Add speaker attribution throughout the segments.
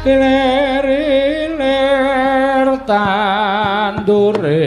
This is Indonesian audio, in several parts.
Speaker 1: Lir tandure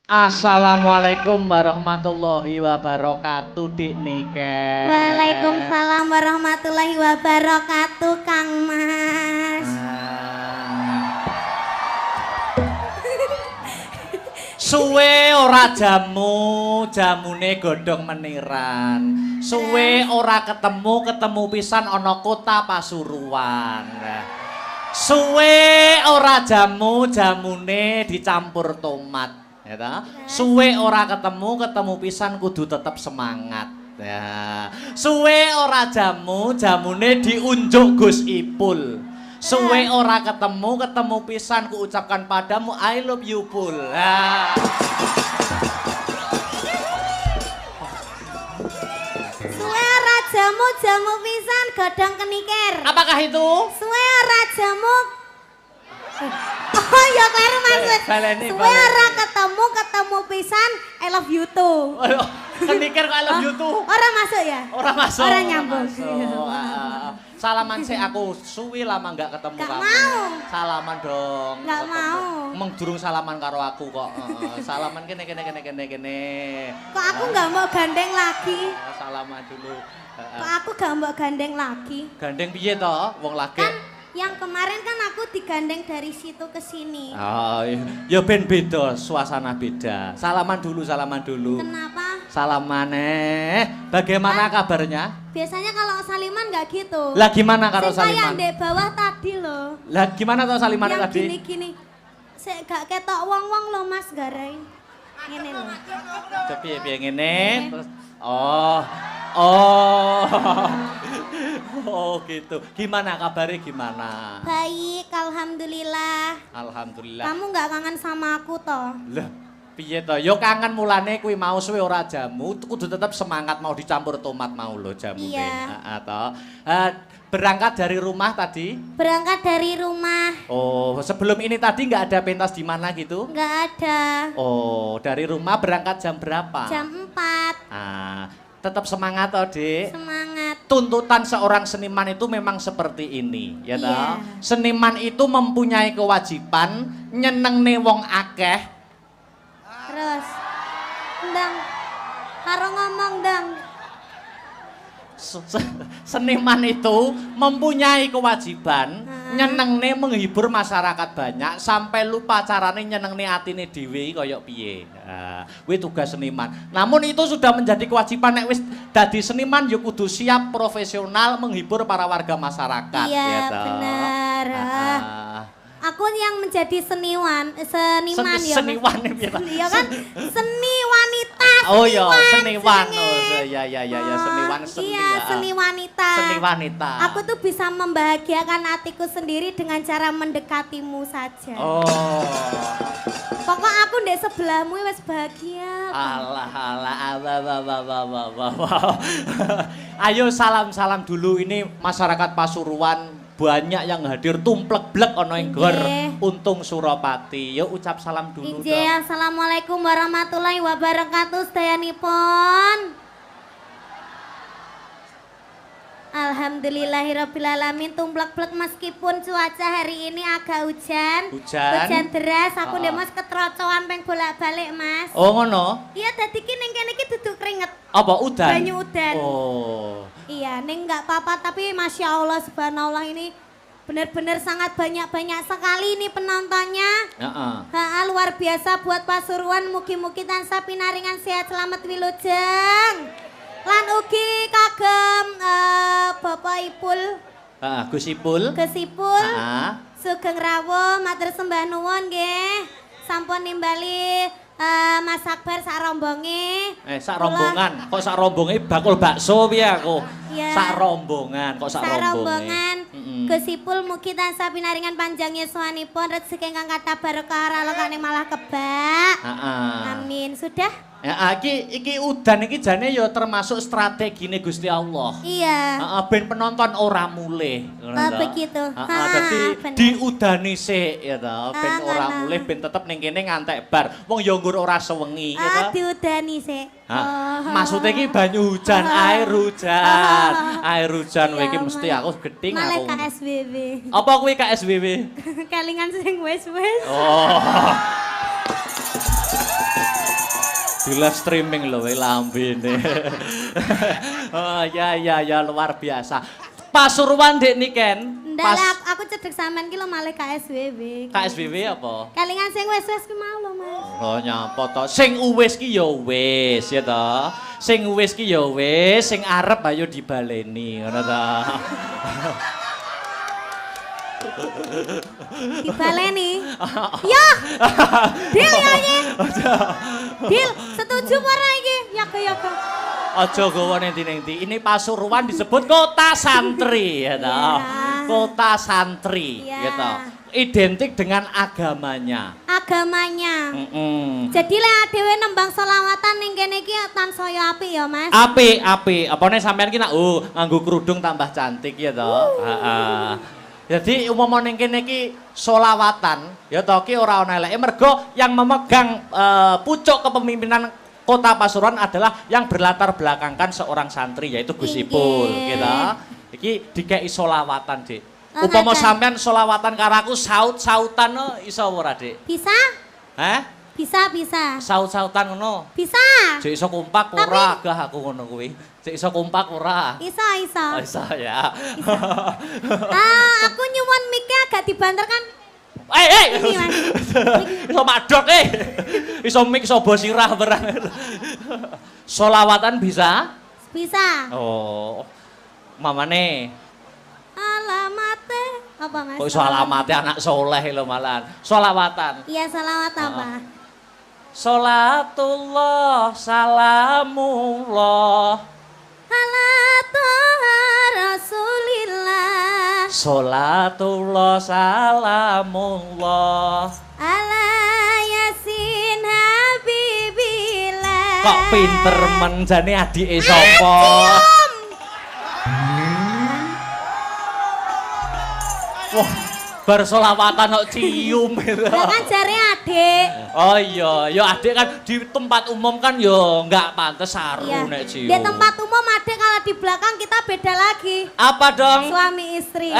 Speaker 2: Assalamualaikum warahmatullahi wabarakatuh, Dik Nike.
Speaker 3: Waalaikumsalam warahmatullahi wabarakatuh, Kang Mas.
Speaker 2: Suwe ora jamune godhong meniran. Suwe ora ketemu pisan ana kota Pasuruan. Suwe ora jamune dicampur tomat. Ya, suwe ora ketemu pisan kudu tetep semangat. Ya. Suwe ora jamune diunjuk Gus Ipul. Suwe ora ketemu pisan ku ucapkan padamu I love you Pul. Ya.
Speaker 3: Suwe ora jamu pisan godhong kenikir.
Speaker 2: Apakah itu?
Speaker 3: Suwe ora jamu. Oh ya kleru maksud. Suwe ora ketemu pisan I love you too.
Speaker 2: Kenikir kok I love you too.
Speaker 3: Ora masuk ya?
Speaker 2: Ora masuk.
Speaker 3: Ora nyambung.
Speaker 2: Salaman sih aku suwi lama nggak ketemu
Speaker 3: Gak
Speaker 2: kamu.
Speaker 3: mau.
Speaker 2: Salaman dong.
Speaker 3: Nggak mau.
Speaker 2: Emang durung salaman karo aku kok. Salaman kene.
Speaker 3: Kok aku nggak mau gandeng lagi?
Speaker 2: Salaman dulu.
Speaker 3: Kok aku gak mau gandeng lagi?
Speaker 2: Gandeng piye toh? Wong lagi.
Speaker 3: Kan yang kemarin kan aku digandeng dari situ ke sini.
Speaker 2: Oh, ya ben beda, suasana beda. Salaman dulu.
Speaker 3: Kenapa?
Speaker 2: Salaman bagaimana kabarnya?
Speaker 3: Biasanya kalau saliman nggak gitu.
Speaker 2: Lah gimana karo
Speaker 3: Kayak
Speaker 2: Saliman?
Speaker 3: di bawah tadi loh.
Speaker 2: Lah gimana toh Saliman
Speaker 3: Yang
Speaker 2: tadi?
Speaker 3: gini-gini. Saya gak ketok wong-wong loh Mas Garai. Ngene loh.
Speaker 2: Piye ngene terus oh. Oh gitu. Gimana kabarnya gimana?
Speaker 3: Baik, alhamdulillah.
Speaker 2: Alhamdulillah.
Speaker 3: Kamu nggak kangen sama aku toh?
Speaker 2: Lah, piye to? Yo kangen mulane kuwi mau suwe ora jamu, kudu tetep semangat mau dicampur tomat mau lho jamune.
Speaker 3: Iya.
Speaker 2: Heeh to. Berangkat dari rumah tadi?
Speaker 3: Berangkat dari rumah.
Speaker 2: Oh, sebelum ini tadi nggak ada pentas di mana gitu?
Speaker 3: Nggak ada.
Speaker 2: Oh, dari rumah berangkat jam berapa?
Speaker 3: Jam 4.
Speaker 2: Tetap semangat toh, Dik.
Speaker 3: Semangat.
Speaker 2: tuntutan seorang seniman itu memang seperti ini, ya toh.
Speaker 3: Iya.
Speaker 2: Seniman itu mempunyai kewajiban nyenengne wong akeh.
Speaker 3: Terus. Ndang. Karo ngomong, Ndang.
Speaker 2: Seniman itu mempunyai kewajiban nyenengne menghibur masyarakat banyak sampai lupa carane nyenengne atine dhewe kaya piye. Nah, kuwi tugas seniman. Namun itu sudah menjadi kewajiban nek wis dadi seniman ya kudu siap profesional menghibur para warga masyarakat.
Speaker 3: Iya,
Speaker 2: ya toh.
Speaker 3: benar. Aku yang menjadi seniman ya Mas.
Speaker 2: Seniwan ya.
Speaker 3: Iya kan? Seni wanita.
Speaker 2: Oh ya, seniwan. Oh ya seniwan seni.
Speaker 3: Iya, seni wanita.
Speaker 2: Seni wanita.
Speaker 3: Aku tuh bisa membahagiakan hatiku sendiri dengan cara mendekatimu saja.
Speaker 2: Oh.
Speaker 3: Pokok aku ndek sebelahmu wis bahagia.
Speaker 2: Alah. Ayo salam-salam dulu ini masyarakat Pasuruan. Banyak yang hadir tumplek-blek ana ing gor Untung Suropati. Yuk ucap salam dulu
Speaker 3: dong. Assalamualaikum warahmatullahi wabarakatuh sedayanipun. Alhamdulillahirrabbilalamin tumplek-blek meskipun cuaca hari ini agak hujan deras aku ndek Mas ketrocoan peng bolak-balik Mas.
Speaker 2: Oh ngono?
Speaker 3: Iya dadi ki ning kene iki duduk keringet.
Speaker 2: Apa udan?
Speaker 3: Banyu udan.
Speaker 2: Oh.
Speaker 3: Iya, ning enggak apa-apa tapi Masya Allah subhanallah ini benar-benar sangat banyak sekali ini penontonnya. Luar biasa buat Pasuruan, mugi-mugi tansah pinaringan sehat selamat wilujeng. Lan ugi kagem Bapak Ipul.
Speaker 2: Gus Ipul.
Speaker 3: Gus Ipul. Sugeng rawuh matur sembah nuwun nggih. Sampun nimbali Mas Akbar sak rombonge.
Speaker 2: Sak rombongan. Kok sak rombonge bakul bakso piye aku?
Speaker 3: Ya.
Speaker 2: Sak rombongan, kok sak rombongan.
Speaker 3: Gus Ipul mugi tansah pinaringan panjang yuswanipun rezeki ingkang kathah barokah ralokane malah kebak. Amin. Sudah?
Speaker 2: Ya, iki udan iki jane ya termasuk strategine Gusti Allah.
Speaker 3: Iya.
Speaker 2: Ben penonton ora mulih.
Speaker 3: Begitu.
Speaker 2: Dadi diudani sik ya ta, ben ora mulih ben tetep ning kene ngantek bar. Wong ya nggur ora sewengi ya ta.
Speaker 3: Diudani sik.
Speaker 2: Maksudnya iki banyu hujan, air hujan. Air hujan kowe iki mesti aku gedhing aku.
Speaker 3: Malah KSBB.
Speaker 2: Apa kuwi KSBB?
Speaker 3: Kelingan sing wis-wis.
Speaker 2: Oh. Di live streaming loh lambene. Oh ya luar biasa. Pasuruan dek niken.
Speaker 3: Ndak aku cedek sampean ki lho malih KSBB.
Speaker 2: KSBB apa?
Speaker 3: Kelingan sing wis-wis ki mau lho Mas.
Speaker 2: Oh nyapa to. Sing uwis ki ya wis ya to. Sing uwis ki ya wis, sing arep ayo dibaleni ngono to.
Speaker 3: Dibaleni. Ya. Dil ya iki. Dil, setuju apa ora iki? Ya.
Speaker 2: Aja gawa nenti-nenti. Ini Pasuruan disebut kota santri ya toh. Kota santri ya toh. Identik dengan agamanya.
Speaker 3: Jadi lek dhewe nembang selawatan ning kene iki tansaya apik ya, Mas.
Speaker 2: Apik. Apane sampean ki nak nganggo kerudung tambah cantik ya toh. Heeh. Jadi umum ning kene iki solawatan ya toh ki ora ana eleke mergo yang memegang pucuk kepemimpinan Kota Pasuruan adalah yang berlatar belakangkan seorang santri yaitu Gus Ipul gitu. Iki dikei solawatan, Dik. Upama sampean solawatan karo aku saut-sautan iso ora, Dik?
Speaker 3: Bisa? Bisa.
Speaker 2: Saut-sautan ngono.
Speaker 3: Bisa.
Speaker 2: Jek iso kompak ora gah aku ngono kuwi. Jek iso kompak ora?
Speaker 3: Iso.
Speaker 2: Iso ya.
Speaker 3: Aku nyuwun mic-e agak dibanterkan.
Speaker 2: Iso madhot Iso mik iso bosirah barang. Solawatan bisa?
Speaker 3: Bisa.
Speaker 2: Oh. Mamane.
Speaker 3: Alamate apa Mas?
Speaker 2: Kok iso alamate anak soleh lho malahan. Solawatan.
Speaker 3: Iya, solawat apa?
Speaker 2: Salatullah salamullah
Speaker 3: ala toha rasulillah.
Speaker 2: Salatullah salamullah
Speaker 3: ala yasin habibillah.
Speaker 2: Kok pinter men jane adike sapa? Wah, Bar selawatan kok cium gitu.
Speaker 3: Lah kan jare adik.
Speaker 2: Oh iya, ya adik kan di tempat umum kan yo enggak pantes saru nek cium.
Speaker 3: Di tempat umum adik kalau di belakang kita beda lagi.
Speaker 2: Apa dong?
Speaker 3: Suami istri.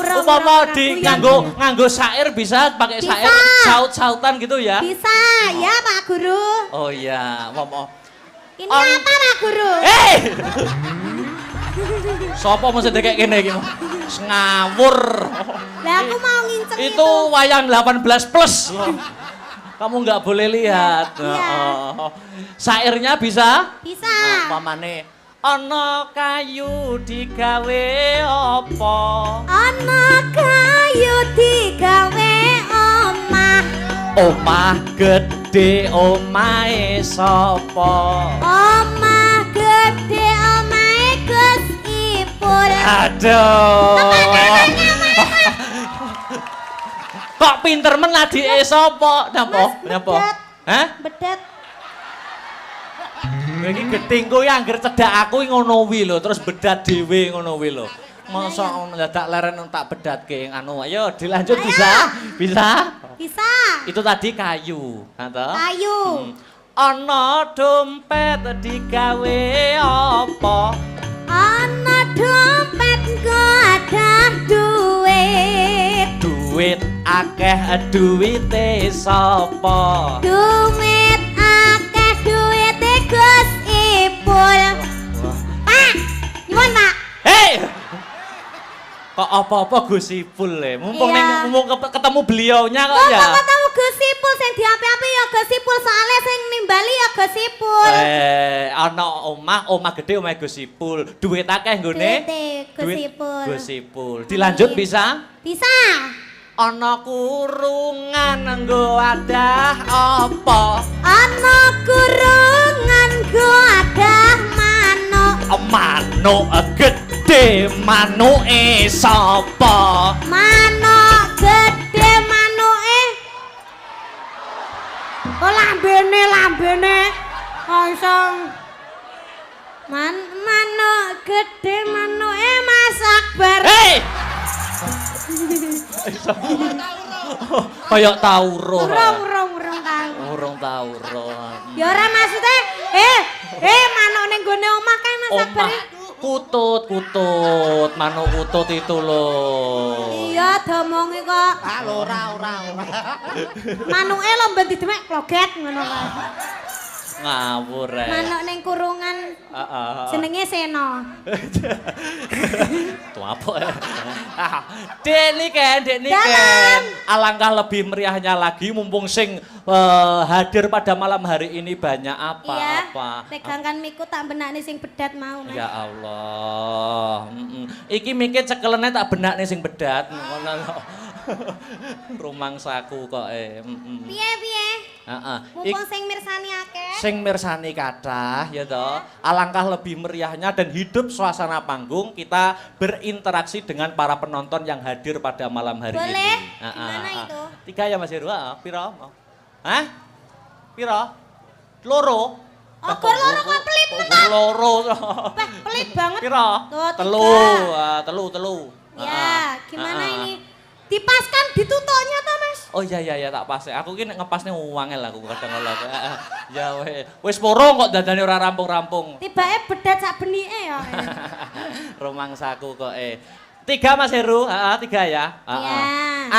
Speaker 3: Urang.
Speaker 2: Umpama di nganggo syair bisa pakai syair saut-sautan gitu ya?
Speaker 3: Bisa, ya Pak Guru.
Speaker 2: Oh iya, ngomong.
Speaker 3: Ini apa Pak Guru?
Speaker 2: Sopo mesti kayak gini iki? Ngawur.
Speaker 3: Lah aku mau nginceng itu.
Speaker 2: Itu wayang 18 plus. Kamu nggak boleh lihat. Syairnya bisa?
Speaker 3: Bisa.
Speaker 2: Pamane ana kayu digawe apa?
Speaker 3: Ana kayu digawe omah.
Speaker 2: Omah gede omahe sapa?
Speaker 3: Omah gede omahe Gus Ipul.
Speaker 2: Aduh. Kok pinter men adike sapa? Napa? Hah?
Speaker 3: Bedet.
Speaker 2: Iki getingku ya angger cedak aku ngono wi lho, terus bedat dhewe ngono wi lho. Masa ndadak leren tak bedatke anu. Ayo dilanjut bisa? Bisa?
Speaker 3: Bisa.
Speaker 2: Itu tadi kayu, toh?
Speaker 3: Kayu.
Speaker 2: Ana dompet digawe apa?
Speaker 3: Ana dompet nggo ada duit.
Speaker 2: Duit akeh duwite sapa?
Speaker 3: Duit akeh duwite Gus Ipul. Pak, nyuwun Pak.
Speaker 2: Hei! Kok apa-apa Gus Ipul le? Mumpung ketemu beliaunya kok ya.
Speaker 3: Kok ketemu Gus Ipul sing diapi-api ya Gus Ipul, soalnya sing nimbali ya Gus Ipul.
Speaker 2: Ana omah gede omah Gus Ipul. Duit akeh nggone?
Speaker 3: Gus Ipul.
Speaker 2: Gus Ipul. Dilanjut bisa?
Speaker 3: Bisa.
Speaker 2: Ana kurungan nggo adah apa?
Speaker 3: Ana kurungan nggo adah manuk.
Speaker 2: Manuk gede manuke sapa?
Speaker 3: Manuk gede manuke. Oh lambene. Kosong. Manuk gede manuke Mas Akbar.
Speaker 2: Hei! Kayak tauruh. Urung tauruh.
Speaker 3: Ya ora maksudnya, manuk ning gone omah kan Mas Akbar.
Speaker 2: Kutut, manuk kutut itu loh.
Speaker 3: Iya, domonge kok.
Speaker 1: Ora.
Speaker 3: Manuke lho mbek didemek kloget ngono kae.
Speaker 2: Ngawur rek.
Speaker 3: Manuk ning kurungan. Jenenge Seno.
Speaker 2: Tuh apa ya? Dek niken. Alangkah lebih meriahnya lagi mumpung sing hadir pada malam hari ini banyak apa.
Speaker 3: Tegangkan miku tak benakne sing bedat mau.
Speaker 2: Ya Allah. Iki mikir cekelene tak benakne sing bedat. Ngono. Rumangsaku kok
Speaker 3: Piye? Mumpung sing mirsani akeh.
Speaker 2: Sing mirsani kathah ya toh. Alangkah lebih meriahnya dan hidup suasana panggung kita berinteraksi dengan para penonton yang hadir pada malam hari ini.
Speaker 3: Boleh. Gimana itu?
Speaker 2: 3 ya Mas Heru. Piro? Hah? Piro? Loro.
Speaker 3: Kok loro kok pelit tenan?
Speaker 2: Loro.
Speaker 3: Pelit banget.
Speaker 2: Piro? Telu.
Speaker 3: Ya, gimana ini? Dipaskan ditutoknya toh Mas?
Speaker 2: Oh iya tak pas. Aku ki ngepasne wangel aku kadang kala. Ya wis porong kok dadane ora rampung-rampung.
Speaker 3: Tibake bedat sak benike ya.
Speaker 2: Rumangsaku kok 3 Mas Heru, 3 ya.
Speaker 3: Iya.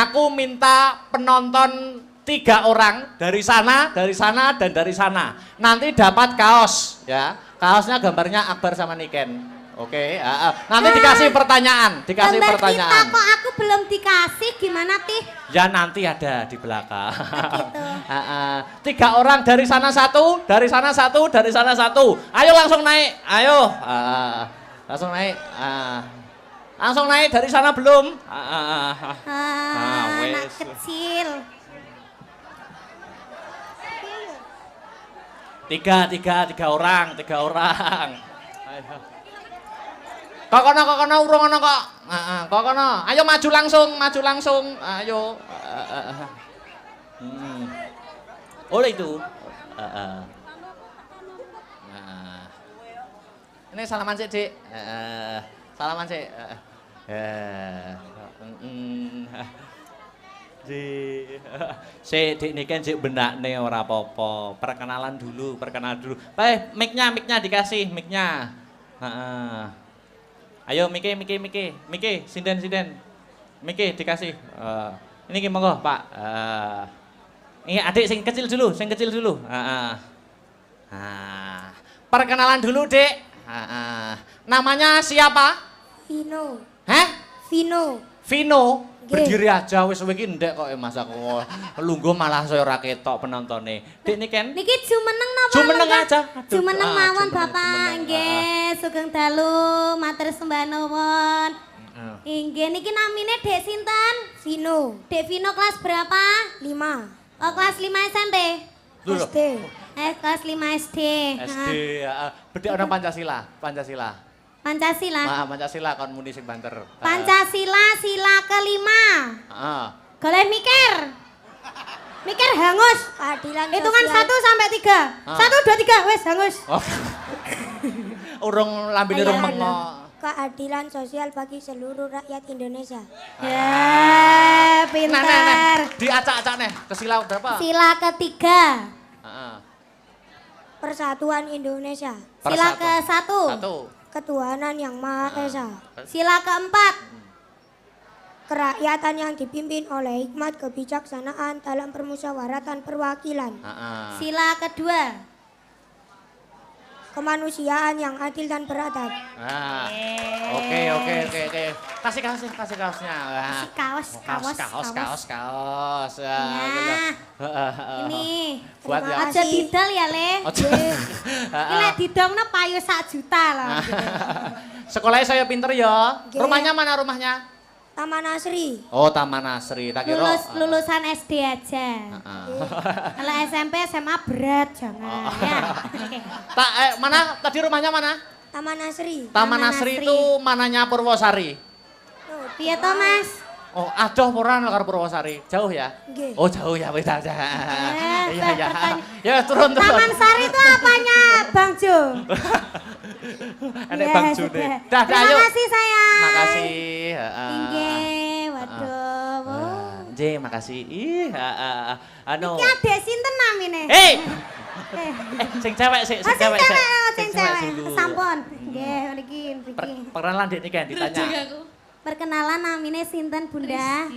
Speaker 2: Aku minta penonton 3 orang dari sana, dan dari sana. Nanti dapat kaos ya. Kaosnya gambarnya Akbar sama Niken. Oke, nanti dikasih pertanyaan,
Speaker 3: Kita kok aku belum dikasih, gimana Tih?
Speaker 2: Ya nanti ada di belakang.
Speaker 3: Gitu.
Speaker 2: 3 orang dari sana 1, dari sana 1, dari sana 1. Ayo langsung naik, ayo. Langsung naik. Langsung naik dari sana belum?
Speaker 3: Anak kecil.
Speaker 2: 3 orang. Ayo. Kok kono urung ono kok. Kok kono. Ayo maju langsung. Ayo. Oleh itu. Ini salaman sih, Dik. Salaman sih. Si dik niki njik benakne ora apa-apa. Perkenalan dulu. Mic-nya dikasih mic-nya. Heeh. Ayo Miki, sinden. Miki dikasih. Ini ki monggo, Pak. Ini adik sing kecil dulu. Perkenalan dulu, Dek. Namanya siapa?
Speaker 3: Vino.
Speaker 2: Hah?
Speaker 3: Vino.
Speaker 2: Berdiri aja wis kowe iki ndek kok Mas aku. Lungguh malah saya ora ketok penontone. Dek niken.
Speaker 3: Niki jumeneng napa?
Speaker 2: Jumeneng aja.
Speaker 3: Jumeneng mawon Bapak. Nggih, sugeng dalu, matur sembah nuwun. Nggih, niki namine Dek sinten?
Speaker 4: Vino.
Speaker 3: Dek Vino kelas berapa?
Speaker 4: 5.
Speaker 3: Oh, kelas 5 SMP.
Speaker 4: SD.
Speaker 3: Kelas 5 SD.
Speaker 2: SD, heeh. Bedhe ana Pancasila. Pancasila kon muni sing banter.
Speaker 3: Pancasila sila kelima.
Speaker 2: Heeh.
Speaker 3: Goleh mikir. Mikir hangus.
Speaker 4: Keadilan
Speaker 3: Hitungan
Speaker 4: sosial.
Speaker 3: 1 sampai 3. 1 2 3 wes hangus.
Speaker 2: Oh. Urung lambene
Speaker 4: Ayo,
Speaker 2: remeng
Speaker 4: ayo.
Speaker 2: kok.
Speaker 4: Keadilan sosial bagi seluruh rakyat Indonesia.
Speaker 3: Ya, pintar.
Speaker 2: Nah. Diacak-acak nih. Ke sila berapa?
Speaker 3: Sila ketiga.
Speaker 2: Heeh.
Speaker 4: Persatuan Indonesia.
Speaker 3: Sila ke-1.
Speaker 2: 1.
Speaker 4: Ketuhanan yang Maha Esa.
Speaker 3: Sila ke-4.
Speaker 4: Kerakyatan yang dipimpin oleh hikmat kebijaksanaan dalam permusyawaratan perwakilan.
Speaker 2: Heeh.
Speaker 3: Sila kedua.
Speaker 4: Kemanusiaan yang adil dan beradab.
Speaker 2: Nah. Oke. Kasih kaosnya. Wah. Kaos. Ya, gitu.
Speaker 3: Ini.
Speaker 2: Buat ya.
Speaker 3: Aja didol ya, Le. Ini lek didongno payu 1 juta loh.
Speaker 2: Sekolahnya saya pinter ya.
Speaker 4: Oke.
Speaker 2: Rumahnya mana rumahnya?
Speaker 4: Taman Asri.
Speaker 2: Oh, Taman Asri. Tak kira.
Speaker 3: Lulusan SD aja. Kalau SMP SMA berat jangan ya.
Speaker 2: Tak mana tadi rumahnya mana?
Speaker 4: Taman Asri.
Speaker 2: Taman Asri itu mananya Purwosari.
Speaker 3: Piye to, Mas?
Speaker 2: Oh, adoh ora karo Purwosari. Jauh ya?
Speaker 4: Nggih.
Speaker 2: Oh, jauh ya wis aja. Iya.
Speaker 3: pertanyaan.
Speaker 2: Ya, turun.
Speaker 3: Taman Sari itu apanya, Bang Jo?
Speaker 2: Enek
Speaker 3: Ya,
Speaker 2: Bang June.
Speaker 3: sudah.
Speaker 2: Dah,
Speaker 3: Terima
Speaker 2: ayo.
Speaker 3: kasih sayang.
Speaker 2: Makasih. Heeh.
Speaker 3: Nggih, waduh.
Speaker 2: Nggih, makasih. Anu.
Speaker 3: Iki adek sinten namine?
Speaker 2: Sing cewek sik,
Speaker 3: Oh, sing cewek, sing cewek.
Speaker 2: dulu.
Speaker 3: Sampun. Nggih, mriki.
Speaker 2: Perkenalan Dik niki ditanya.
Speaker 3: Perkenalan namine sinten, Bunda?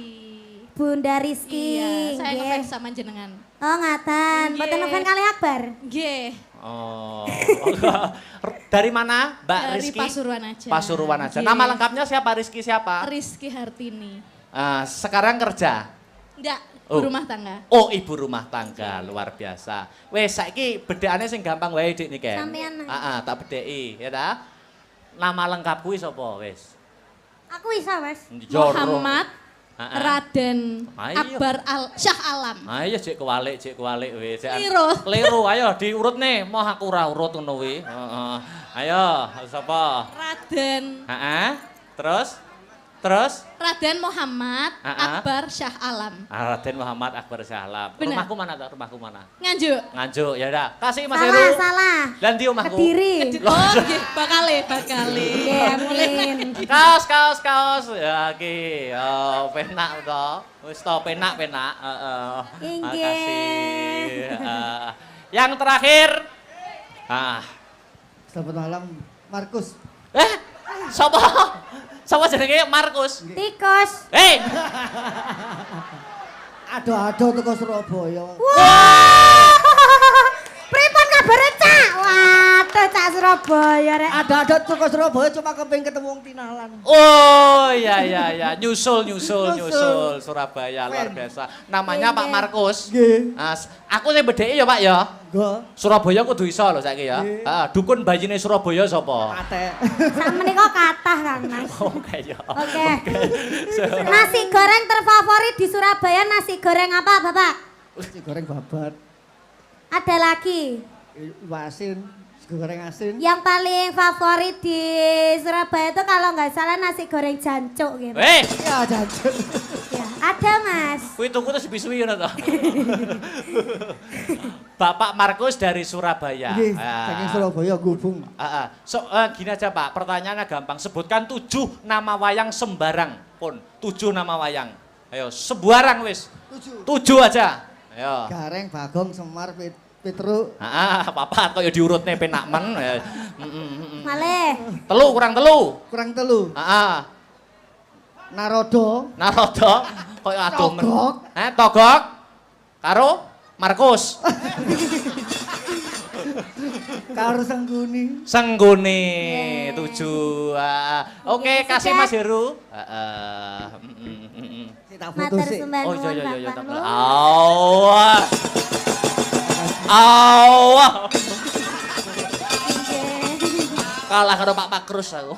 Speaker 3: Bunda Rizky.
Speaker 5: Iya, saya
Speaker 3: nggih.
Speaker 5: ngefans sama jenengan.
Speaker 3: Oh, ngaten.
Speaker 5: Nggih.
Speaker 3: Mboten ngefans kali Akbar.
Speaker 5: Nggih.
Speaker 2: Oh. Dari mana, Mbak
Speaker 5: Dari
Speaker 2: Rizky?
Speaker 5: Pasuruan aja.
Speaker 2: Pasuruan aja.
Speaker 5: Nggih.
Speaker 2: Nama lengkapnya siapa? Rizky siapa?
Speaker 5: Rizky Hartini.
Speaker 2: Sekarang kerja.
Speaker 5: Enggak,
Speaker 2: Oh.
Speaker 5: rumah tangga.
Speaker 2: Oh, ibu rumah tangga, luar biasa. Wes saiki bedhekane sing gampang wae Dik niki.
Speaker 3: Sampeyan.
Speaker 2: Tak bedheki, ya ta? Nama lengkap kuwi sapa wis?
Speaker 3: Aku isa, Mas.
Speaker 5: Muhammad
Speaker 2: Heeh.
Speaker 5: Raden
Speaker 2: Ayo.
Speaker 5: Akbar Syah Alam.
Speaker 2: Ayo cek kewalik wis.
Speaker 5: Keliru.
Speaker 2: Keliru, ayo diurut nih. Mau aku ora urut ngono kuwi. Heeh. Ayo, sapa?
Speaker 5: Raden
Speaker 2: Heeh. Terus?
Speaker 5: Raden Muhammad Akbar Syah Alam.
Speaker 2: Raden Muhammad Akbar Syahlam.
Speaker 5: Benar.
Speaker 2: Rumahku mana tuh? Rumahku mana?
Speaker 5: Nganjuk.
Speaker 2: Nganjuk, ya udah. Kasih Mas
Speaker 3: Salah,
Speaker 2: Heru.
Speaker 3: salah.
Speaker 2: Lan di omahku.
Speaker 3: Kediri.
Speaker 5: Oh, nggih, bakale.
Speaker 3: Nggih, amin.
Speaker 2: Kaos. Ya ki, penak to. Wis to penak. Heeh.
Speaker 3: Inggih.
Speaker 2: Makasih. Yang terakhir.
Speaker 6: Selamat malam, Markus.
Speaker 2: Sapa jenenge Markus?
Speaker 3: Tikus.
Speaker 2: Hei.
Speaker 6: Aduh teko Surabaya.
Speaker 3: Wah. Pripun kabare, Cak? Waduh, Cak Surabaya rek.
Speaker 6: Ada teko Surabaya cuma kepengin ketemu wong tinalan.
Speaker 2: Oh, ya. Nyusul Surabaya luar biasa. Namanya Pak Markus.
Speaker 6: Nggih.
Speaker 2: Aku sing bedheki ya, Pak ya.
Speaker 6: Go.
Speaker 2: Surabaya kudu iso lho saiki ya.
Speaker 6: Nggih.
Speaker 2: Dukun bayine Surabaya sapa?
Speaker 6: Ate.
Speaker 3: Sak menika kathah, Kang Mas.
Speaker 2: Oke ya.
Speaker 3: Oke. Nasi goreng terfavorit di Surabaya nasi goreng apa, Bapak?
Speaker 6: Nasi goreng babat.
Speaker 3: Ada lagi.
Speaker 6: Asin, nasi goreng asin.
Speaker 3: Yang paling favorit di Surabaya itu kalau nggak salah nasi goreng jancuk gitu.
Speaker 2: Weh,
Speaker 6: Ya jajan.
Speaker 3: Ya. Ada, Mas.
Speaker 2: Kuwi tuku terus dibisui ngono to. Bapak Markus dari Surabaya.
Speaker 6: Nggih, saking Surabaya gubung.
Speaker 2: Gini aja Pak, pertanyaannya gampang. Sebutkan 7 nama wayang sembarang pun. 7 nama wayang. Ayo, sembarang wis. 7 aja. Ayo.
Speaker 6: Gareng, Bagong, Semar, Petruk.
Speaker 2: Papa kok ya diurutne penak men.
Speaker 3: Malih.
Speaker 2: Telu kurang telu.
Speaker 6: Kurang telu. Narodo.
Speaker 2: Narodo koyo adoh men.
Speaker 6: Togok.
Speaker 2: Togok. Karo Markus.
Speaker 6: Karo Sengguni.
Speaker 2: Sengguni 7. Oke, kasih Mas Heru.
Speaker 6: Kita
Speaker 3: Matur
Speaker 6: putus sih.
Speaker 3: sembah
Speaker 2: Oh
Speaker 3: nuwun
Speaker 2: iya iya
Speaker 3: Bapak.
Speaker 2: iya. Awah. Awah. Kalah karo Pak Makrus aku.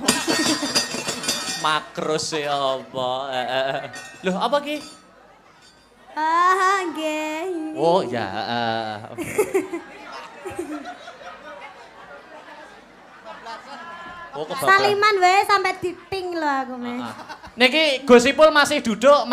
Speaker 2: Makrus ya apa? Loh, apa ki?
Speaker 3: Nggih.
Speaker 2: Oh ya. Oh, kebablasan.
Speaker 3: Saliman wae sampai diting lho aku, Mas.
Speaker 2: Niki Gus Ipul masih duduk,